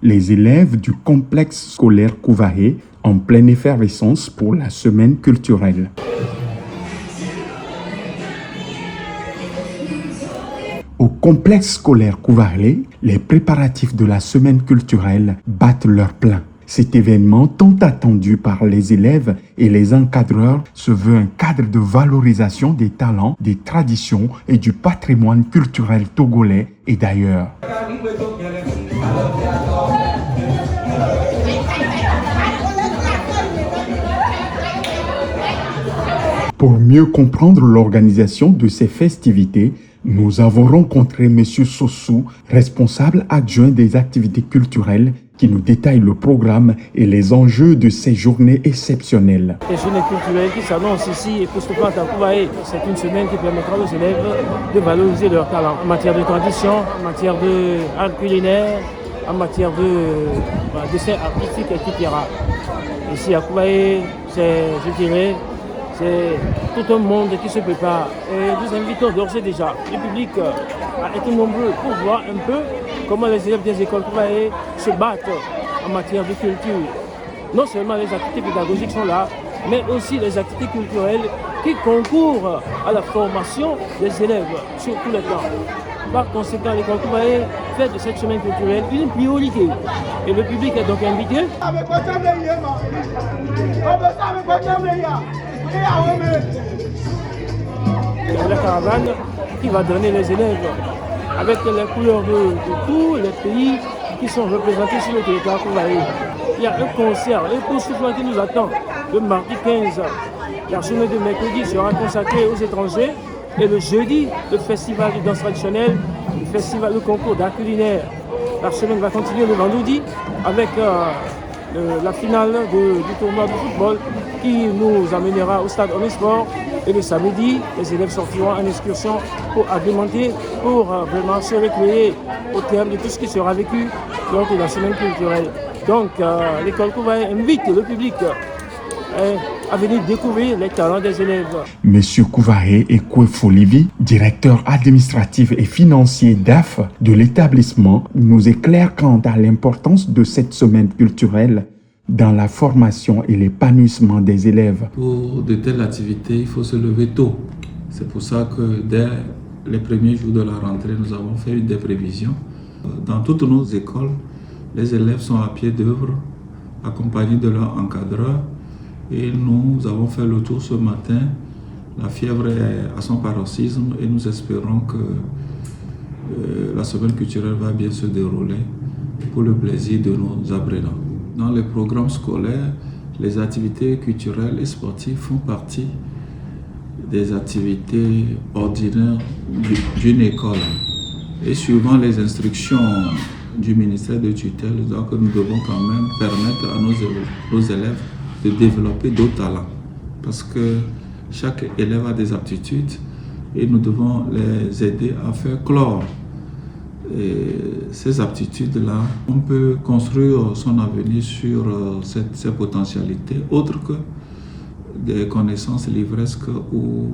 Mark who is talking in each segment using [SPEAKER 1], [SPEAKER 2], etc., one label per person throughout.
[SPEAKER 1] les élèves du complexe scolaire Kouvahe en pleine effervescence pour la semaine culturelle. Au complexe scolaire Kouvahe, les préparatifs de la semaine culturelle battent leur plein. Cet événement, tant attendu par les élèves et les encadreurs, se veut un cadre de valorisation des talents, des traditions et du patrimoine culturel togolais et d'ailleurs. Pour mieux comprendre l'organisation de ces festivités, nous avons rencontré M. Sossou, responsable adjoint des activités culturelles, qui nous détaille le programme et les enjeux de ces journées exceptionnelles.
[SPEAKER 2] Les journées culturelles qui s'annoncent ici, époustouflantes à Kouvahe, c'est une semaine qui permettra aux élèves de valoriser leurs talents en matière de tradition, en matière d'art culinaire, en matière de dessin artistique, etc. Ici à Kouvahe, je dirais, c'est tout un monde qui se prépare. Et nous invitons d'ores et déjà le public à être nombreux pour voir un peu comment les élèves des écoles Kouvahe se battent en matière de culture. Non seulement les activités pédagogiques sont là, mais aussi les activités culturelles qui concourent à la formation des élèves sur tous les plans. Par conséquent, l'école Kouvahe fait de cette semaine culturelle une priorité. Et le public est donc invité. La caravane qui va donner les élèves avec les couleurs de tous les pays qui sont représentés sur le territoire Kouvahe. Il y a un concert, époustouflant qui nous attend le mardi 15. La journée de mercredi sera consacrée aux étrangers et le jeudi, le festival de danse traditionnelle, le concours d'art culinaire. La semaine va continuer le vendredi avec la finale du tournoi de football qui nous amènera au stade Omnisport. Et le samedi, les élèves sortiront en excursion pour agrémenter, pour vraiment se récréer au terme de tout ce qui sera vécu lors de la semaine culturelle. Donc, l'école Kouvahe invite le public à venir découvrir les talents des élèves.
[SPEAKER 1] Monsieur Kouvahe Ekwe-Folivi, directeur administratif et financier d'AF de l'établissement, nous éclaire quant à l'importance de cette semaine culturelle dans la formation et l'épanouissement des élèves.
[SPEAKER 3] Pour de telles activités, il faut se lever tôt. C'est pour ça que dès les premiers jours de la rentrée, nous avons fait des prévisions. Dans toutes nos écoles, les élèves sont à pied d'œuvre, accompagnés de leur encadreur. Et nous avons fait le tour ce matin. La fièvre est à son paroxysme et nous espérons que la semaine culturelle va bien se dérouler pour le plaisir de nos apprenants. Dans les programmes scolaires, les activités culturelles et sportives font partie des activités ordinaires d'une école. Et suivant les instructions du ministère de tutelle, donc nous devons quand même permettre à nos élèves de développer d'autres talents. Parce que chaque élève a des aptitudes et nous devons les aider à faire clore ces aptitudes-là. On peut construire son avenir sur ces potentialités, autres que des connaissances livresques ou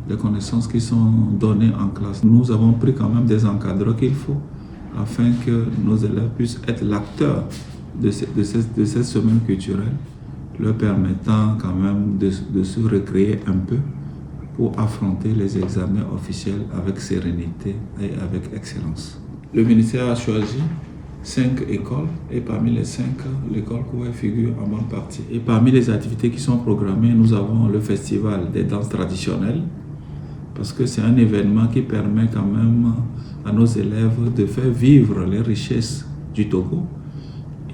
[SPEAKER 3] des connaissances qui sont données en classe. Nous avons pris quand même des encadreurs qu'il faut afin que nos élèves puissent être l'acteur de cette semaine culturelle, leur permettant quand même de se recréer un peu pour affronter les examens officiels avec sérénité et avec excellence. Le ministère a choisi 5 écoles et parmi les 5, l'école Kouvahe figure en bonne partie. Et parmi les activités qui sont programmées, nous avons le festival des danses traditionnelles parce que c'est un événement qui permet quand même à nos élèves de faire vivre les richesses du Togo.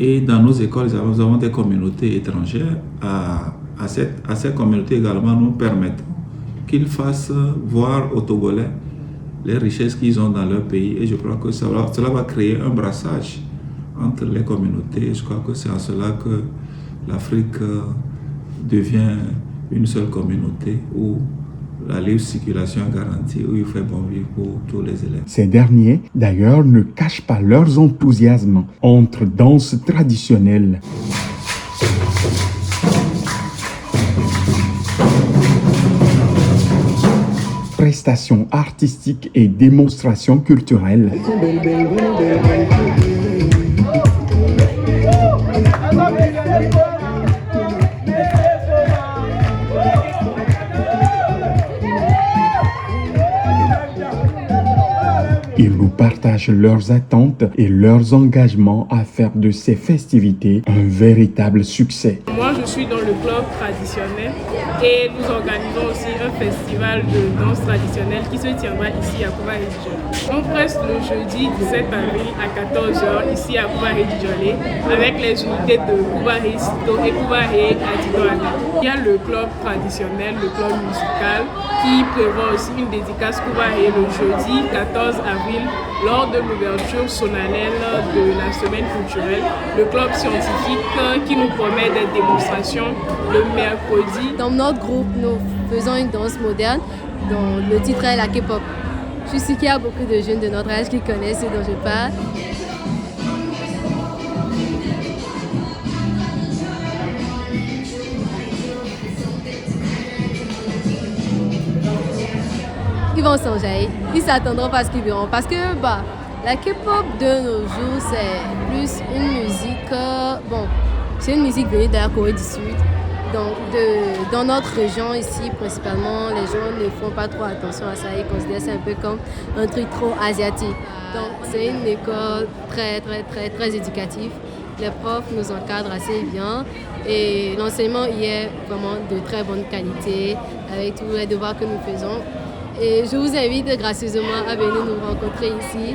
[SPEAKER 3] Et dans nos écoles, nous avons des communautés étrangères. À ces communautés également, nous permettons qu'ils fassent voir aux Togolais les richesses qu'ils ont dans leur pays. Et je crois que cela va créer un brassage entre les communautés. Et je crois que c'est en cela que l'Afrique devient une seule communauté où la libre circulation est garantie, où il fait bon vivre pour tous les élèves.
[SPEAKER 1] Ces derniers, d'ailleurs, ne cachent pas leurs enthousiasmes entre danses traditionnelles, prestations artistiques et démonstrations culturelles. partagent leurs attentes et leurs engagements à faire de ces festivités un véritable succès.
[SPEAKER 4] Moi, je suis dans le club traditionnel et nous organisons aussi un festival de danse traditionnelle qui se tiendra ici à Kouva-Hedjolé. On presse le jeudi 17 avril à 14h ici à Kouva-Hedjolé avec les unités de Kouva-Sito et Kouva-Adidoana. Il y a le club traditionnel, le club musical qui prévoit aussi une dédicace Kouva-Hé le jeudi 14 avril lors de l'ouverture solennelle de la semaine culturelle. Le club scientifique qui nous promet des démonstrations le mercredi.
[SPEAKER 5] Dans notre groupe, nous faisons une danse moderne dont le titre est la K-pop. Je suis sûre qu'il y a beaucoup de jeunes de notre âge qui connaissent ce dont je parle. Ils vont s'enjailler, ils s'attendront pas à ce qu'ils verront. Parce que la K-pop de nos jours, c'est plus une musique, c'est une musique venue de la Corée du Sud. Donc, dans notre région ici, principalement, les gens ne font pas trop attention à ça. Ils considèrent ça un peu comme un truc trop asiatique. Donc, c'est une école très, très, très, très éducative. Les profs nous encadrent assez bien et l'enseignement y est vraiment de très bonne qualité avec tous les devoirs que nous faisons. Et je vous invite gracieusement à venir nous rencontrer ici.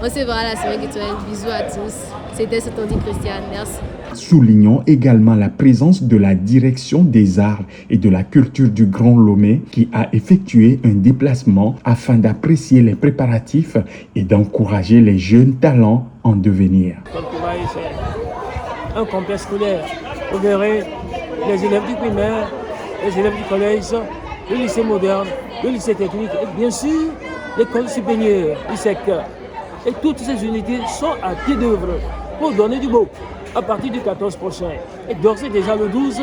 [SPEAKER 5] On se verra la semaine culturelle. Bisous à tous. C'était Sotondi Christiane. Merci.
[SPEAKER 1] Soulignons également la présence de la Direction des Arts et de la Culture du Grand Lomé qui a effectué un déplacement afin d'apprécier les préparatifs et d'encourager les jeunes talents en devenir.
[SPEAKER 2] C'est un complexe scolaire. Vous verrez les élèves du primaire, les élèves du collège, le lycée moderne, le lycée technique et bien sûr l'école supérieure, l'ISEC. Et toutes ces unités sont à pied d'œuvre pour donner du beau à partir du 14 prochain. Et d'ores et déjà le 12,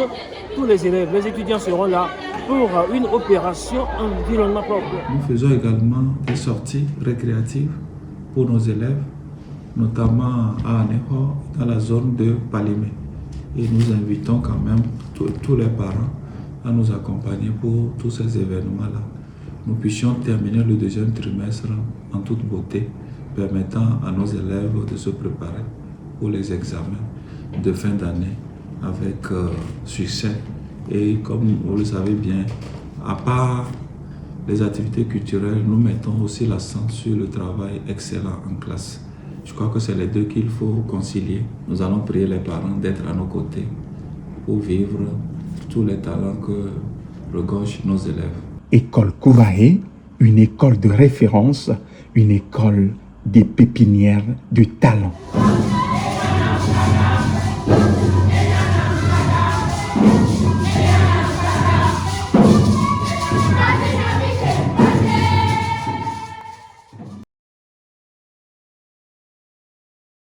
[SPEAKER 2] tous les élèves, les étudiants seront là pour une opération environnement propre.
[SPEAKER 3] Nous faisons également des sorties récréatives pour nos élèves, notamment à Aného, dans la zone de Palimé. Et nous invitons quand même tous les parents à nous accompagner pour tous ces événements-là. Nous puissions terminer le deuxième trimestre en toute beauté, permettant à nos élèves de se préparer pour les examens de fin d'année avec succès. Et comme vous le savez bien, à part les activités culturelles, nous mettons aussi l'accent sur le travail excellent en classe. Je crois que c'est les deux qu'il faut concilier. Nous allons prier les parents d'être à nos côtés pour vivre tous les talents que regorgent nos élèves.
[SPEAKER 1] École Kouva-Hé, une école de référence, une école des pépinières de talents.